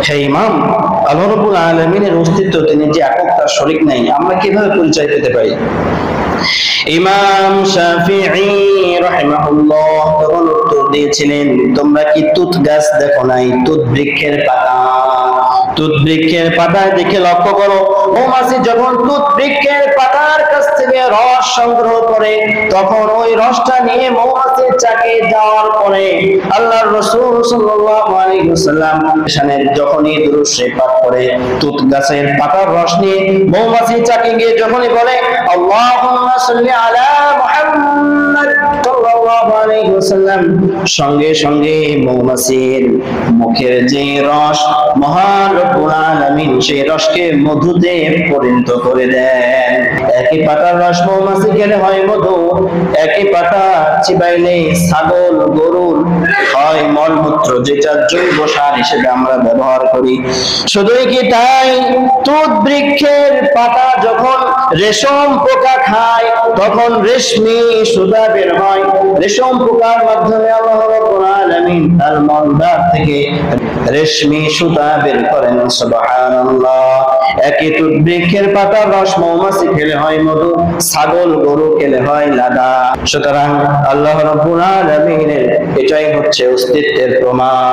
হে ইমাম, আল্লাহ রাব্বুল আলামিনের অস্তিত্ব, তিনি যে একক, তার শরীক নাই, আমরা কিভাবে পরিচয় পেতে পারি? ইমাম শাফিঈ রাহিমাহুল্লাহ তখন উত্তর দিয়েছিলেন, তোমরা কি তুত গাছ দেখো নাই? তুত বৃক্ষের পাতা, তুত বৃক্ষের পাতায় দেখে লক্ষ্য করো, মৌমাছি যখন তুত বৃক্ষের পাতার কাছ থেকে রস সংগ্রহ করে, তখন ওই রসটা নিয়ে মৌমাছির চাকে যাওয়ার পরে আল্লাহর রাসূল সাল্লাল্লাহু আলাইহি ওয়াসাল্লাম যখনই দুরূদ শরীফ পাঠ করে, তুত গাছের পাতার রস নিয়ে মৌমাছির চাকে গিয়ে যখনই বলে আল্লাহুম্মা সাল্লি আলা মুহাম্মাদ সাল্লাল্লাহু আলাইহি ওয়াসাল্লাম, সঙ্গে সঙ্গে মৌমাছির মুখের যে রস, মহান রব্বুল আলামিন সেই রসকে মধুতে পরিণত করে দেন। একই পাতার রস মৌমাছি খেলে হয় মধু, একই পাতা চিবাইলে ছাগল গরুর হয় মলমূত্র, যেটা জৈব সার হিসেবে আমরা ব্যবহার করি। শুধুই কি তাই, তুত বৃক্ষের পাতা যখন রেশম পোকা খায়, তখন রেশমি সুতা বের হয়। রেশম পোকার মাধ্যমে আল্লাহ রাব্বুল আলামিন তার মলদ্বার থেকে রেশমি সুতা বের করেন। সুবহানাল্লাহ। একই তুত বৃক্ষের পাতার রস মৌমাছি খেলে হয় মধু, ছাগল গরু খেলে হয় লাদা। সুতরাং আল্লাহ রাব্বুল আলামিনের এটাই হচ্ছে অস্তিত্বের প্রমাণ।